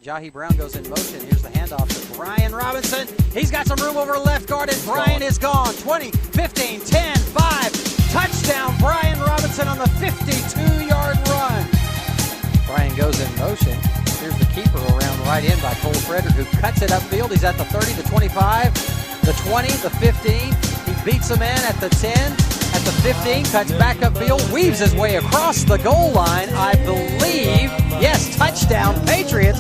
Jahi Brown goes in motion. Here's the handoff to Brian Robinson. He's got some room over left guard, and Brian is gone. 20, 15, 10, 5. Touchdown, Brian Robinson on the 52-yard run. Brian goes in motion. Here's the keeper around right in by Cole Frederick, who cuts it upfield. He's at the 30, the 25, the 20, the 15. He beats a man at the 10, at the 15, cuts back upfield, weaves his way across the goal line, I believe. Yes, touchdown, Patriots.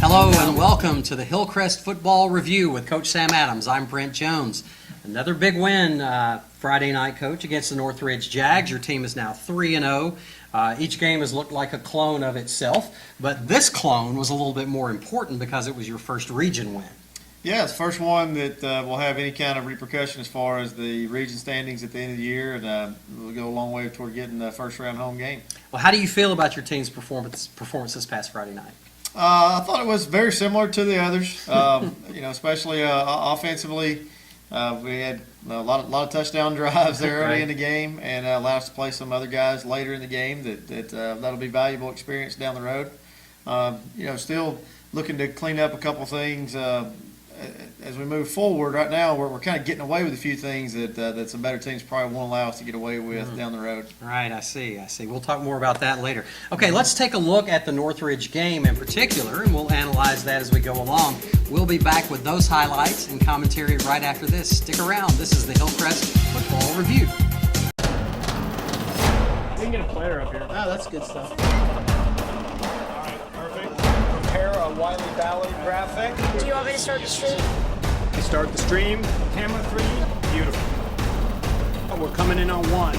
Hello and welcome to the Hillcrest Football Review with Coach Sam Adams. I'm Brent Jones. Another big win Friday night, Coach, against the Northridge Jags. Your team is now 3-0. Each game has looked like a clone of itself, but this clone was a little bit more important because it was your first region win. Yeah, it's the first one that will have any kind of repercussion as far as the region standings at the end of the year, and we'll go a long way toward getting the first-round home game. Well, how do you feel about your team's performance this past Friday night? I thought it was very similar to the others, especially offensively. We had a lot of touchdown drives there early in the game, and allowed us to play some other guys later in the game that'll be valuable experience down the road. Still looking to clean up a couple things as we move forward. Right now, we're kind of getting away with a few things that some better teams probably won't allow us to get away with down the road. Right, I see. We'll talk more about that later. Okay, let's take a look at the Northridge game in particular, and we'll analyze that as we go along. We'll be back with those highlights and commentary right after this. Stick around. This is the Hillcrest Football Review. We can get a player up here. Oh, that's good stuff. All right, perfect. Prepare a Wiley Valley graphic. Do you want me to start the stream? We start the stream. Camera 3. Beautiful. Oh, we're coming in on 1.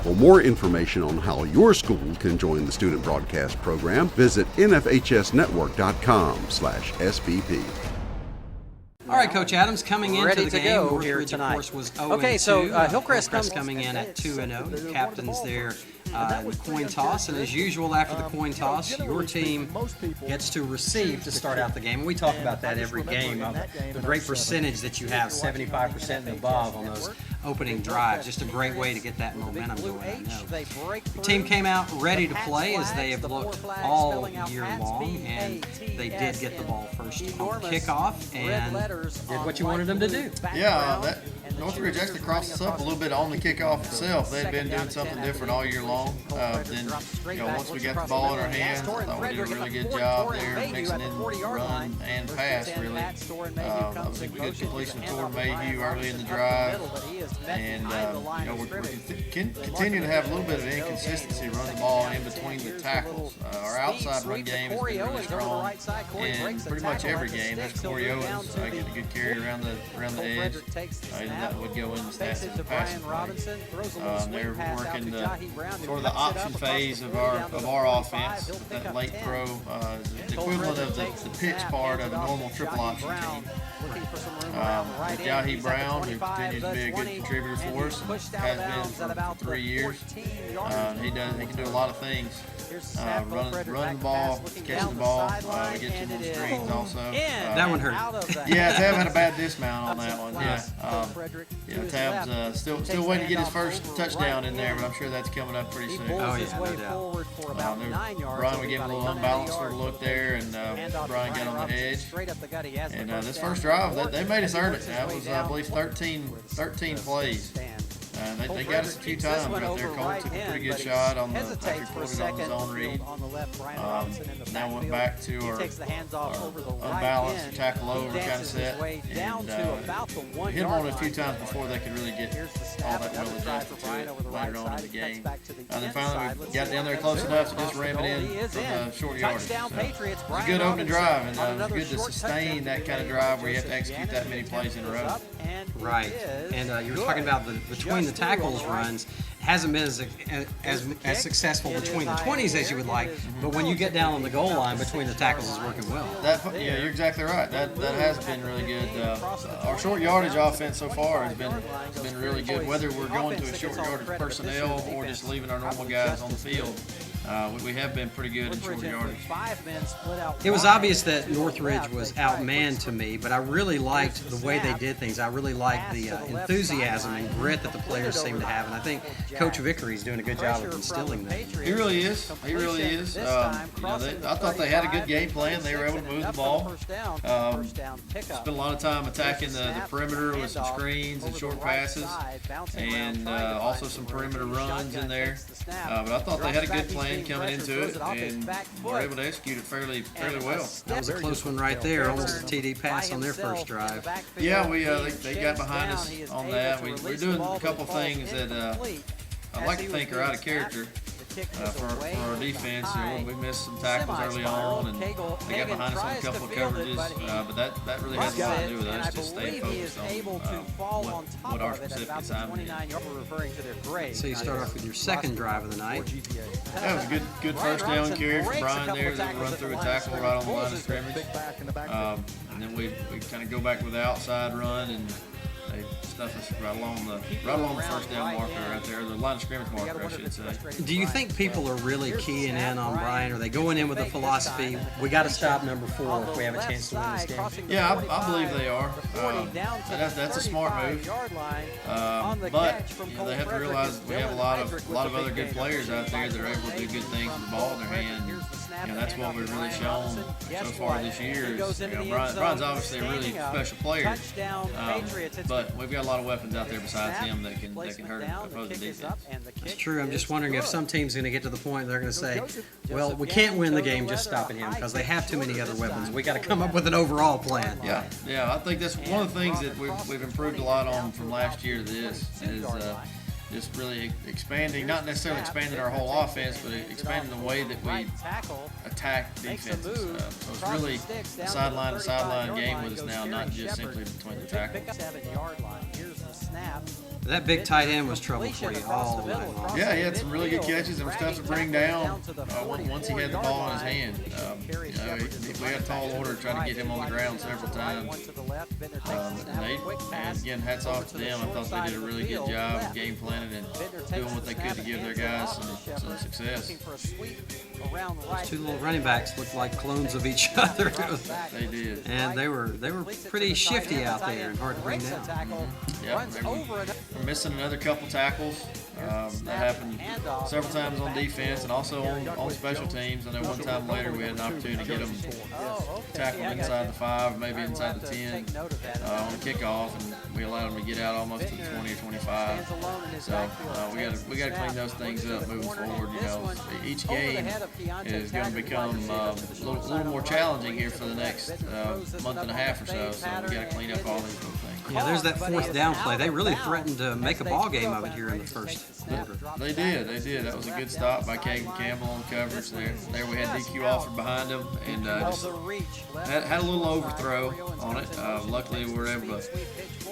For more information on how your school can join the student broadcast program, visit nfhsnetwork.com/SBP. All right, Coach Adams, coming into Ready the to game, go Northridge, here of tonight. course, was 0-2. Okay, so Hillcrest coming in at 2-0. The captains there in the coin toss, and as usual, after the coin toss, your team gets to receive to start out the game. And we talk about that every game, the great percentage that you have, 75% and above on those opening drives. Just a great way to get that momentum going. I know. The team came out ready to play, as they have looked all year long, and they did get the ball first on kickoff and did what you wanted them to do. Yeah, Northridge actually crossed us up a little bit on the kickoff itself. They'd been doing something different all year long. Then, once we got the ball in our hands, I thought we did a really good job there mixing in run and pass, really. That was a good completion toward Mayhew early in the drive. And, we're continuing to have a little bit of inconsistency, run the ball in between the tackles. Our outside run game has been really strong in pretty much every game. That's Corey Owens getting a good carry around the edge. And that would go in the stats as a passing play. They're working sort of the option phase of our offense. That late throw is the equivalent of the pitch part of a normal triple option team. Jahi Brown, who continues to be a good contributor for us, has been for 3 years. He can do a lot of things. Running the ball, catching the ball, we get some more screens also. That one hurt. Yeah, Tab had a bad dismount on that one. Tab's still waiting to get his first touchdown in there, but I'm sure that's coming up pretty soon. Oh, yeah, no doubt. Brian, we gave him a little unbalanced sort of look there, and Brian got on the edge. And this first drive, they made us earn it. That was, I believe, 13 plays. They got us a few times out there. Cole took a pretty good shot on after he put it on his own read. Now went back to our unbalanced tackle over kind of set, and hit them on it a few times before they could really get all that well adjusted to it later on in the game. Then finally we got down there close enough to just ram it in from the short yardage. So it was a good opening drive, and it was good to sustain that kind of drive where you have to execute that many plays in a row. Right, and you were talking about the between the tackles runs. Hasn't been as successful between the 20s as you would like, but when you get down on the goal line, between the tackles is working well. Yeah, you're exactly right. That has been really good. Our short yardage offense so far has been really good. Whether we're going to a short yardage personnel or just leaving our normal guys on the field, We have been pretty good in short yardage. It was obvious that Northridge was outmanned to me, but I really liked the way they did things. I really liked the enthusiasm and grit that the players seem to have, and I think Coach Vickery's doing a good job of instilling that. He really is. He really is. I thought they had a good game plan. They were able to move the ball. Spent a lot of time attacking the perimeter with some screens and short passes, and also some perimeter runs in there. But I thought they had a good plan coming into it, and were able to execute it fairly well. That was a close one right there, almost a TD pass on their first drive. Yeah, they got behind us on that. We're doing a couple things that I like to think are out of character. For our defense, we missed some tackles early on, and they got behind us on a couple of coverages, but that really has nothing to do with us, just staying focused on what our specific assignment is. So you start off with your second drive of the night. That was a good first down carry for Brian there. They run through a tackle right on the line of scrimmage, and then we kind of go back with the outside run, and they stuff us right along the first down marker right there, the line of scrimmage marker, I should say. Do you think people are really keying in on Brian? Are they going in with the philosophy, we got to stop number 4 if we have a chance to win this game? Yeah, I believe they are. That's a smart move. But they have to realize we have a lot of other good players out there that are able to do good things with the ball in their hand. That's what we've really shown so far this year. Brian's obviously a really special player, but we've got a lot of weapons out there besides him that can hurt opposing defense. That's true. I'm just wondering if some team's going to get to the point they're going to say, well, we can't win the game just stopping him because they have too many other weapons. We got to come up with an overall plan. Yeah. I think that's one of the things that we've improved a lot on from last year to this is just really expanding, not necessarily expanding our whole offense, but expanding the way that we attack defenses. So it's really a sideline to sideline game with us now, not just simply between the tackles. That big tight end was trouble for you all night long. Yeah, he had some really good catches and stuff to bring down once he had the ball in his hand. We had a tall order trying to get him on the ground several times. And again, hats off to them. I thought they did a really good job of game planning and doing what they could to give their guys some success. Those two little running backs looked like clones of each other. They did. And they were pretty shifty out there and hard to bring down. Yeah, we're missing another couple tackles. That happened several times on defense and also on special teams. I know one time later we had an opportunity to get them tackled inside the 5, maybe inside the 10 on the kickoff, and we allowed them to get out almost to the 20 or 25. So we got to clean those things up moving forward. Each game is going to become a little more challenging here for the next month and a half or so. So we got to clean up all these little things. Yeah, there's that fourth down play. They really threatened to make a ball game of it here in the first quarter. They did. That was a good stop by Caden Campbell on coverage there. There we had DQ offered behind him, and just had a little overthrow on it. Luckily, we were able to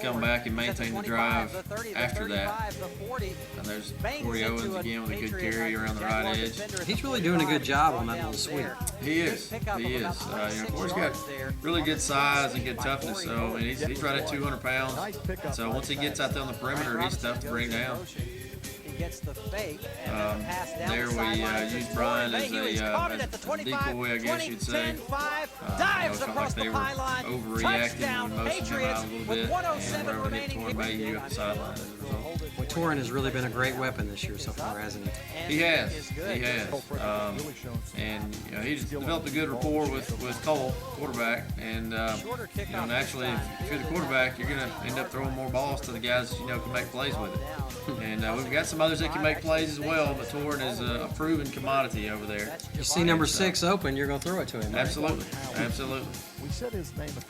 come back and maintain the drive after that. And there's Corey Owens again with a good carry around the right edge. He's really doing a good job on that little sweep. He is. Corey's got really good size and good toughness, so and he's right at 200 pounds. So once he gets out there on the perimeter, he's tough to bring down. There we used Brian as a decoy, I guess you'd say. It felt like they were overreacting when motioned him out a little bit, and we're able to hit Torrin Mayhew at the sideline as a result. Torrin has really been a great weapon this year so far, hasn't he? He has. And he's developed a good rapport with Cole, quarterback. And naturally, if you're the quarterback, you're going to end up throwing more balls to the guys that can make plays with it. And we've got some others that can make plays as well, but Torrin is a proven commodity over there. You see number 6 open, you're going to throw it to him. Right? Absolutely.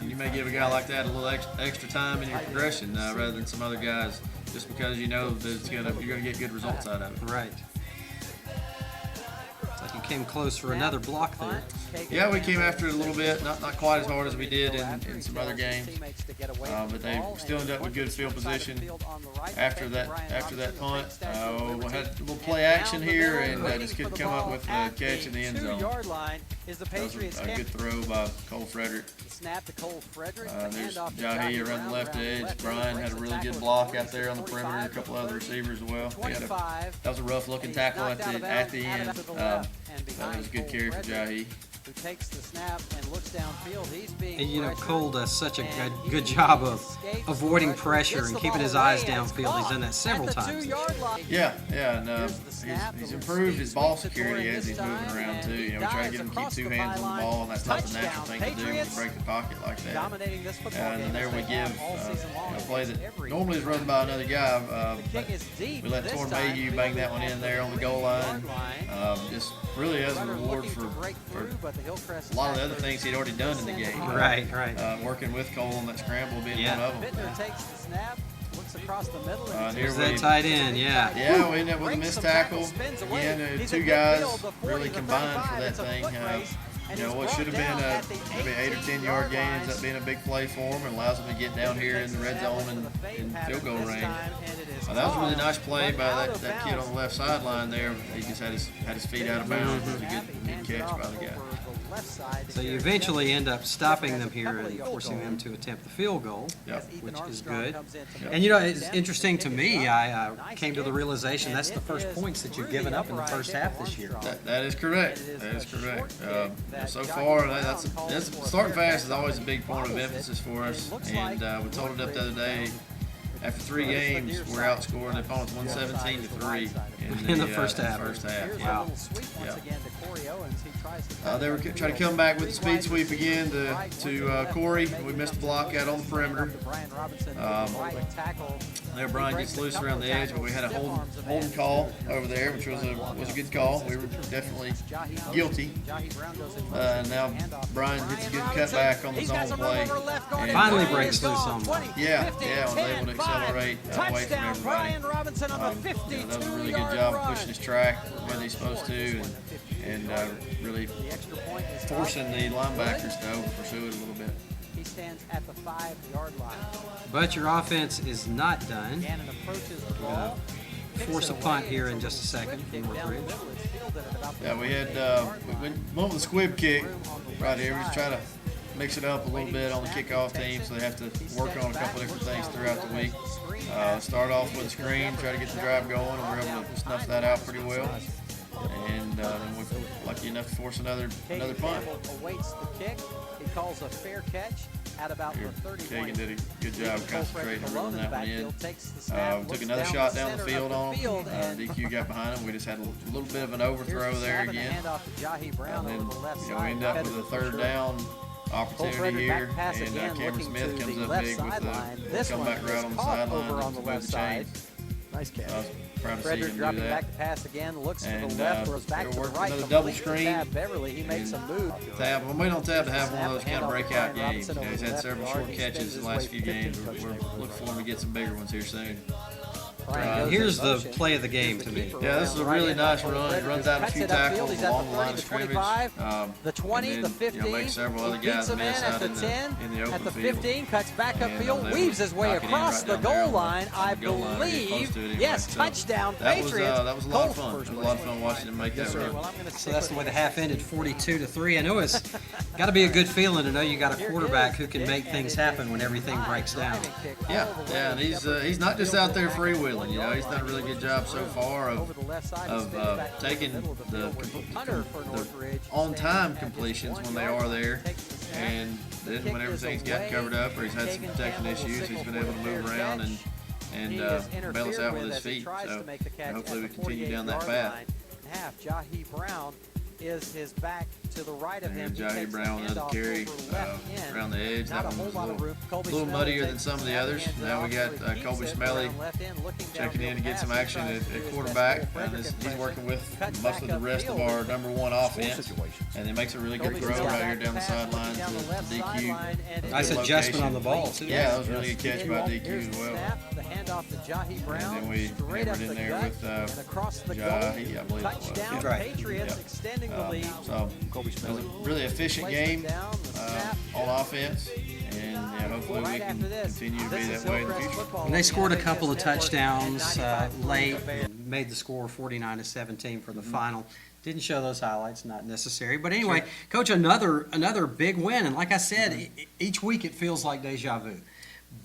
And you may give a guy like that a little extra time in your progression rather than some other guys, just because you know that you're going to get good results out of it. Right. You came close for another block there. Yeah, we came after it a little bit, not quite as hard as we did in some other games, but they still ended up with good field position after that punt. We had a little play action here and just couldn't come up with the catch in the end zone. is the That was Patriots. a good throw by Cole Frederick. Snap to Cole Frederick. There's Jahi around the left edge. Brian had a really good block out there on the perimeter. A couple other receivers as well. That was a rough looking tackle at the end. That was a good carry for Jahi. Who takes the snap and looks downfield. He's being And Cole does such a good job of avoiding pressure and keeping his eyes downfield. He's done that several times. Yeah, and he's improved his ball security as he's moving around too. We try to get him to keep two hands on the ball, and that's not the natural thing to do when you break the pocket like that. And then there we give a play that normally is run by another guy. We let Torn Mayhew bang that one in there on the goal line. Just really as a reward for a lot of the other things he'd already done in the game. Right. Working with Cole on that scramble being one of them. Bittner takes the snap, looks across the middle. Here's that tight end, yeah. Yeah, we end up with a missed tackle. Again, two guys really combined for that thing. What should have been maybe 8 or 10 yard gain ends up being a big play for him and allows him to get down here in the red zone and in field goal range. That was a really nice play by that kid on the left sideline there. He just had his feet out of bounds. It was a good catch by the guy. So you eventually end up stopping them here and forcing them to attempt the field goal, which is good. And it's interesting to me, I came to the realization that's the first points that you've given up in the first half this year. That is correct. That is correct. So far, that's starting fast is always a big point of emphasis for us. And we told it up the other day. After 3 games, we're outscoring the opponents 117-3 in the first half. Wow. They were trying to come back with the speed sweep again to Corey. We missed the block out on the perimeter. There, Brian gets loose around the edge, but we had a holding call over there, which was a good call. We were definitely guilty. Now Brian gets a good cutback on the zone play. And finally breaks loose on one. Yeah, was able to accelerate away from everybody. That was a really good job of pushing his track where he's supposed to, and really forcing the linebackers to over-pursue it a little bit. He stands at the 5-yard line. But your offense is not done. Gannon approaches the ball. Force a punt here in just a second from Northridge. Yeah, we had we went with the squib kick right here. We just try to mix it up a little bit on the kickoff team, so they have to work on a couple different things throughout the week. Start off with a screen, try to get the drive going, and we're able to snuff that out pretty well. And then we're lucky enough to force another punt. Awaits the kick. He calls a fair catch at about the 30. Kagan did a good job of concentrating and reeling that one in. Took another shot down the field on him. DQ got behind him. We just had a little bit of an overthrow there again. And then we end up with a third down opportunity here, and Cameron Smith comes up big with the comeback route on the sideline to move the chains. Nice catch. Proud to see Frederick him do dropping that. back to pass again, looks to And, the left, throws back to the worked right. another double screen. Beverly, he makes a move. Tab, we're waiting on Tab to have one of those kind of breakout games. He's had several short catches the last few games. We're looking for him to get some bigger ones here soon. Here's the play of the game to me. Yeah, this is a really nice run. He runs out a few tackles along the line of scrimmage. The 20, and the then, 15. makes several other guys miss out in the open at the field. 15, cuts back And upfield, they weaves his way knock it in across right the down there goal on the line, I goal line, or get close believe. to it anyway. Yes, So touchdown, that was Patriots. a lot of fun. It was a lot of fun watching him make that run. So that's the way the half ended, 42-3. I know it's got to be a good feeling to know you got a quarterback who can make things happen when everything breaks down. Yeah, and he's not just out there freewheeling. He's done a really good job so far of taking the on-time completions when they are there, and then when everything's gotten covered up or he's had some protection issues, he's been able to move around and bail us out with his feet. So hopefully we continue down that path. Jahi Brown is his back to the right of him. Jahi Brown, another carry around the edge. That one was a little muddier than some of the others. Now we got Colby Smelly checking in to get some action at quarterback. And he's working with mostly the rest of our number 1 offense. And he makes a really good throw right here down the sideline to DQ. Nice adjustment on the ball, too. Yeah, that was a really good catch by DQ as well. The handoff to Jahi Brown. And then we hammered in there with Jahi, I believe it was. Touchdown, Right. Patriots extending the lead. So it was a really efficient game on offense, and hopefully we can continue to be that way in the future. And they scored a couple of touchdowns late and made the score 49-17 for the final. Didn't show those highlights, not necessary. But anyway, Coach, another big win. And like I said, each week it feels like deja vu.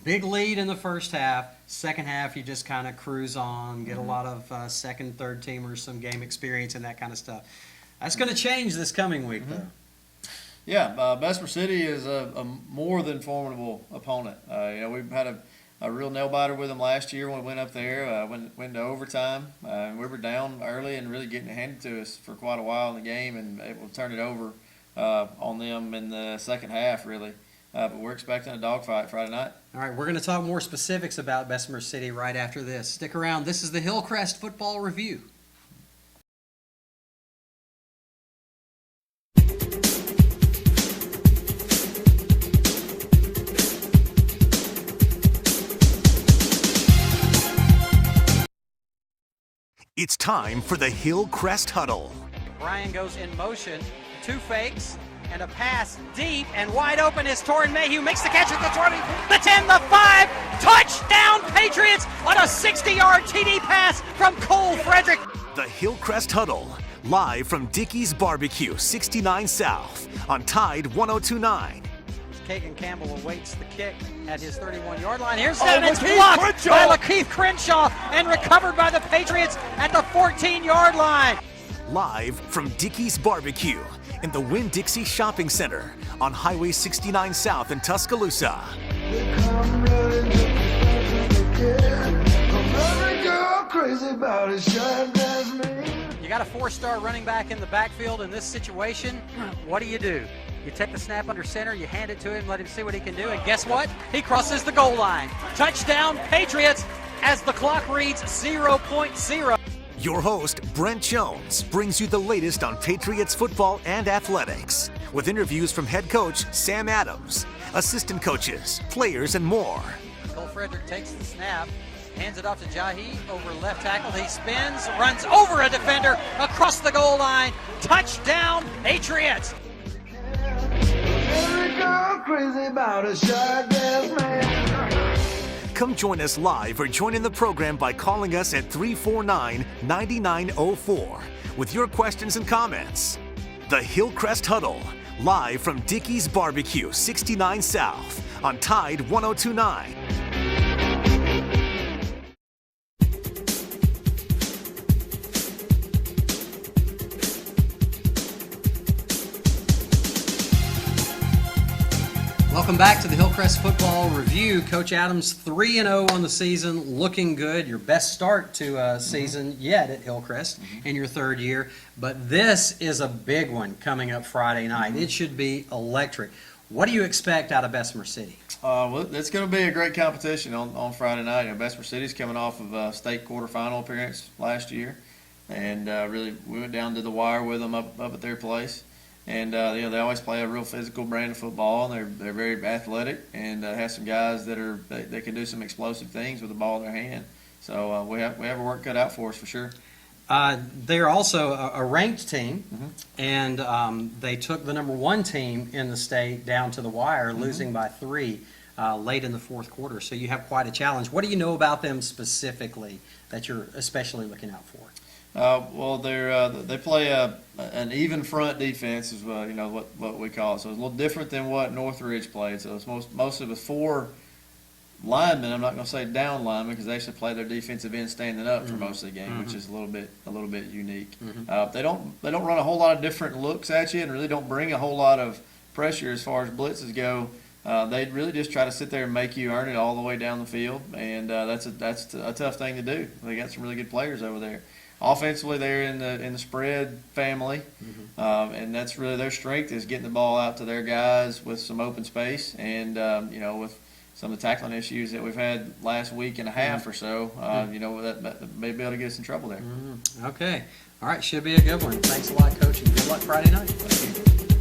Big lead in the first half. Second half, you just kind of cruise on, get a lot of second, third teamers, some game experience and that kind of stuff. That's going to change this coming week, though. Yeah, Bessemer City is a more than formidable opponent. We've had a real nail-biter with them last year when we went up there, went to overtime. We were down early and really getting it handed to us for quite a while in the game and able to turn it over on them in the second half, really. But we're expecting a dogfight Friday night. All right, we're going to talk more specifics about Bessemer City right after this. Stick around. This is the Hillcrest Football Review. It's time for the Hillcrest Huddle. Brian goes in motion, 2 fakes, and a pass deep and wide open is Torrin Mayhew. Makes the catch at the 20, the 10, the 5. Touchdown Patriots on a 60-yard TD pass from Cole Frederick. The Hillcrest Huddle, live from Dickey's Barbecue, 69 South, on Tide 102.9. Kagan Campbell awaits the kick at his 31-yard line. Here's that, and it's blocked by Lakeith Crenshaw and recovered by the Patriots at the 14-yard line. Live from Dickey's Barbecue in the Winn-Dixie Shopping Center on Highway 69 South in Tuscaloosa. You got a 4-star running back in the backfield in this situation. What do? You take the snap under center, you hand it to him, let him see what he can do, and guess what? He crosses the goal line. Touchdown Patriots as the clock reads 0.0. Your host, Brent Jones, brings you the latest on Patriots football and athletics, with interviews from head coach Sam Adams, assistant coaches, players, and more. Cole Frederick takes the snap, hands it off to Jahi over left tackle. He spins, runs over a defender across the goal line. Touchdown Patriots! Come join us live or join in the program by calling us at 349-9904 with your questions and comments. The Hillcrest Huddle, live from Dickey's Barbecue, 69 South, on Tide 102.9. Welcome back to the Hillcrest Football Review. Coach Adams, 3-0 on the season, looking good. Your best start to a season yet at Hillcrest in your third year. But this is a big one coming up Friday night. It should be electric. What do you expect out of Bessemer City? Well, it's going to be a great competition on Friday night. Bessemer City's coming off of a state quarterfinal appearance last year, and really we went down to the wire with them up at their place. And they always play a real physical brand of football, and they're very athletic, and have some guys that can do some explosive things with the ball in their hand. So we have a work cut out for us for sure. They're also a ranked team, and they took the number 1 team in the state down to the wire, losing by 3 late in the fourth quarter. So you have quite a challenge. What do you know about them specifically that you're especially looking out for? Well, they play an even front defense is what we call it. So it's a little different than what Northridge played. So it's mostly with 4 linemen. I'm not going to say down linemen because they actually play their defensive end standing up for most of the game, which is a little bit unique. They don't run a whole lot of different looks at you and really don't bring a whole lot of pressure as far as blitzes go. They really just try to sit there and make you earn it all the way down the field, and that's a tough thing to do. They got some really good players over there. Offensively, they're in the spread family, and that's really their strength is getting the ball out to their guys with some open space, and with some of the tackling issues that we've had last week and a half or so, that may be able to get us in trouble there. Okay. All right. Should be a good one. Thanks a lot, Coach, and good luck Friday night. Thank you.